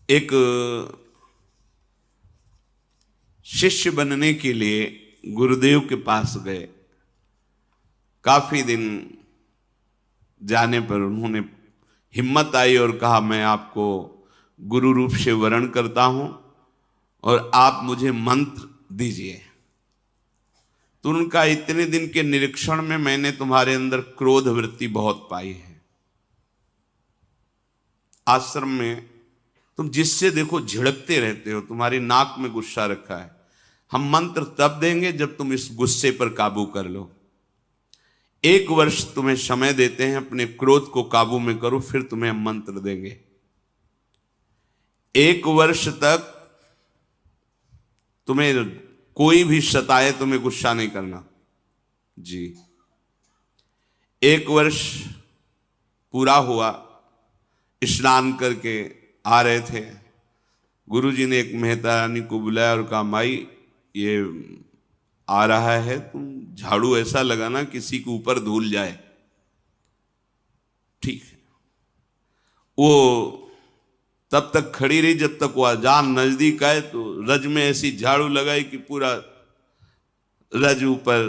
एक शिष्य बनने के लिए गुरुदेव के पास गए। काफी दिन जाने पर उन्होंने हिम्मत आई और कहा, मैं आपको गुरु रूप से वरण करता हूं और आप मुझे मंत्र दीजिए। तो उनका, इतने दिन के निरीक्षण में मैंने तुम्हारे अंदर क्रोध वृत्ति बहुत पाई है। आश्रम में तुम जिससे देखो झिड़कते रहते हो, तुम्हारी नाक में गुस्सा रखा है। हम मंत्र तब देंगे जब तुम इस गुस्से पर काबू कर लो। 1 वर्ष तुम्हें समय देते हैं, अपने क्रोध को काबू में करो, फिर तुम्हें हम मंत्र देंगे। 1 वर्ष तक तुम्हें कोई भी सताए, तुम्हें गुस्सा नहीं करना जी। 1 वर्ष पूरा हुआ, स्नान करके आ रहे थे। गुरुजी ने एक मेहता रानी को बुलाया और कहा, माई ये आ रहा है, तुम झाड़ू ऐसा लगाना किसी के ऊपर धूल जाए। ठीक है। वो तब तक खड़ी रही जब तक वो अजान नजदीक आए, तो रज में ऐसी झाड़ू लगाई कि पूरा रज ऊपर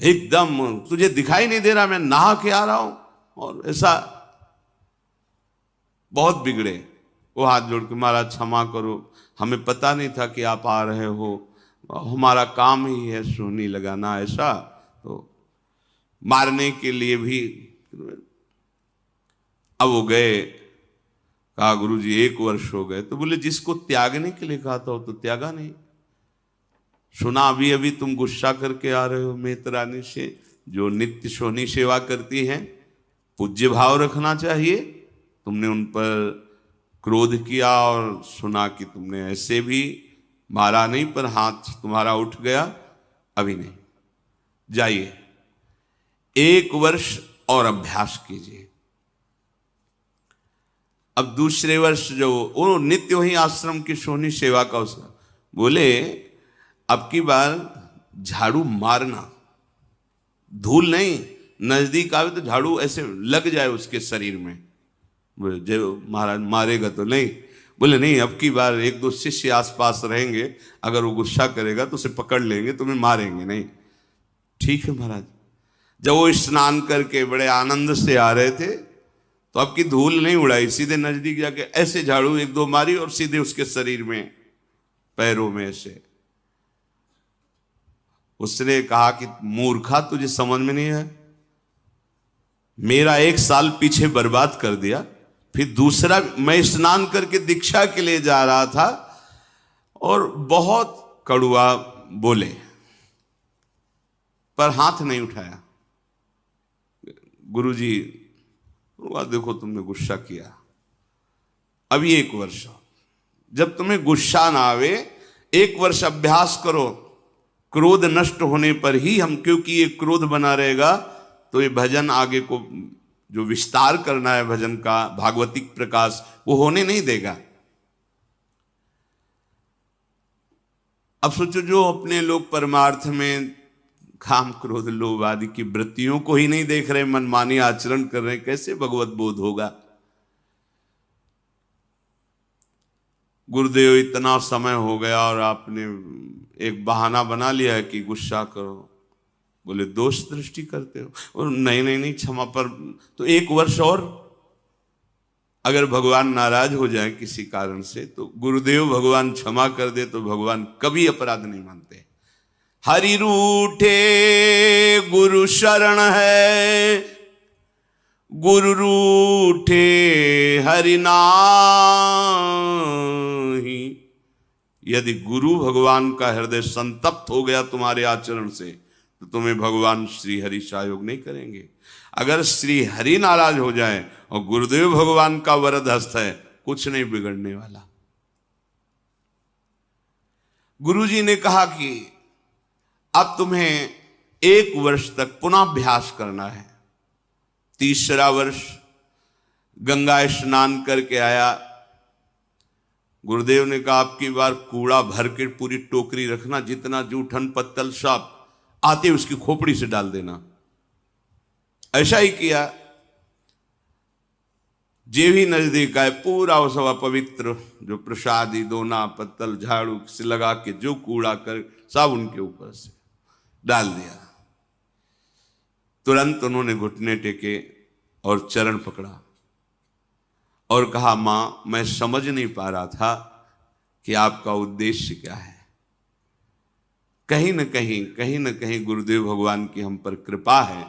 एकदम, तुझे दिखाई नहीं दे रहा मैं नहा के आ रहा हूं। और ऐसा बहुत बिगड़े। वो हाथ जोड़ के, महाराज क्षमा करो, हमें पता नहीं था कि आप आ रहे हो, हमारा काम ही है सोनी लगाना। ऐसा तो मारने के लिए भी। अब वो गए, कहा गुरुजी 1 वर्ष हो गए। तो बोले, जिसको त्यागने के लिए कहा था वो तो त्यागा नहीं। सुना अभी अभी तुम गुस्सा करके आ रहे हो मेहतरानी से, जो नित्य सोनी सेवा करती हैं। पूज्य भाव रखना चाहिए। तुमने उन पर क्रोध किया और सुना कि तुमने ऐसे भी मारा नहीं, पर हाथ तुम्हारा उठ गया, अभी नहीं। जाइए 1 वर्ष और अभ्यास कीजिए। अब दूसरे वर्ष जो वो नित्य वही आश्रम की सोनी सेवा का उसका बोले, अब की बार झाड़ू मारना, धूल नहीं, नजदीक आवे तो झाड़ू ऐसे लग जाए उसके शरीर में। बोले, जो महाराज मारेगा तो नहीं। बोले नहीं, अब की बार 1-2 शिष्य आसपास रहेंगे, अगर वो गुस्सा करेगा तो उसे पकड़ लेंगे, तुम्हें मारेंगे नहीं। ठीक है महाराज। जब वो स्नान करके बड़े आनंद से आ रहे थे, तो अब की धूल नहीं उड़ाई, सीधे नजदीक जाके ऐसे झाड़ू 1-2 मारी और सीधे उसके शरीर में, पैरों में ऐसे। उसने कहा कि मूर्खा, तुझे समझ में नहीं है, मेरा 1 साल पीछे बर्बाद कर दिया। फिर दूसरा, मैं स्नान करके दीक्षा के लिए जा रहा था और बहुत कड़ुआ बोले, पर हाथ नहीं उठाया। गुरुजी, देखो तुमने गुस्सा किया, अभी 1 वर्ष, जब तुम्हें गुस्सा ना आवे 1 वर्ष अभ्यास करो। क्रोध नष्ट होने पर ही हम, क्योंकि ये क्रोध बना रहेगा तो ये भजन आगे को जो विस्तार करना है भजन का, भागवतिक प्रकाश, वो होने नहीं देगा। अब सोचो, जो अपने लोग परमार्थ में काम क्रोध लोभ आदि की वृत्तियों को ही नहीं देख रहे, मनमानी आचरण कर रहे, कैसे भगवत बोध होगा। गुरुदेव, इतना समय हो गया और आपने एक बहाना बना लिया है कि गुस्सा करो। बोले, दोष दृष्टि करते हो। और नहीं नहीं नहीं, क्षमा पर तो 1 वर्ष और, अगर भगवान नाराज हो जाए किसी कारण से, तो गुरुदेव भगवान क्षमा कर दे तो भगवान कभी अपराध नहीं मानते। हरि रूठे गुरु शरण है, गुरु रूठे हरि नाहि। यदि गुरु भगवान का हृदय संतप्त हो गया तुम्हारे आचरण से, तो तुम्हें भगवान श्री हरि सहयोग नहीं करेंगे। अगर श्री हरि नाराज हो जाए और गुरुदेव भगवान का वरद हस्त है, कुछ नहीं बिगड़ने वाला। गुरुजी ने कहा कि अब तुम्हें 1 वर्ष तक पुनः अभ्यास करना है। तीसरा वर्ष गंगा स्नान करके आया। गुरुदेव ने कहा, आपकी बार कूड़ा भर के पूरी टोकरी रखना, जितना जूठन पत्तल सब आते उसकी खोपड़ी से डाल देना। ऐसा ही किया। जे भी नजदीक आए पूरा वो सब पवित्र जो प्रसादी दोना पत्तल झाड़ू से लगा के जो कूड़ा कर सब उनके ऊपर से डाल दिया। तुरंत उन्होंने घुटने टेके और चरण पकड़ा और कहा, मां मैं समझ नहीं पा रहा था कि आपका उद्देश्य क्या है। कहीं न कहीं गुरुदेव भगवान की हम पर कृपा है,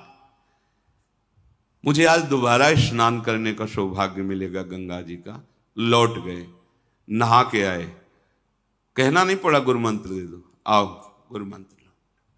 मुझे आज दोबारा स्नान करने का सौभाग्य मिलेगा गंगा जी का। लौट गए, नहा के आए, कहना नहीं पड़ा गुरु मंत्र दे दो, आओ गुरु मंत्र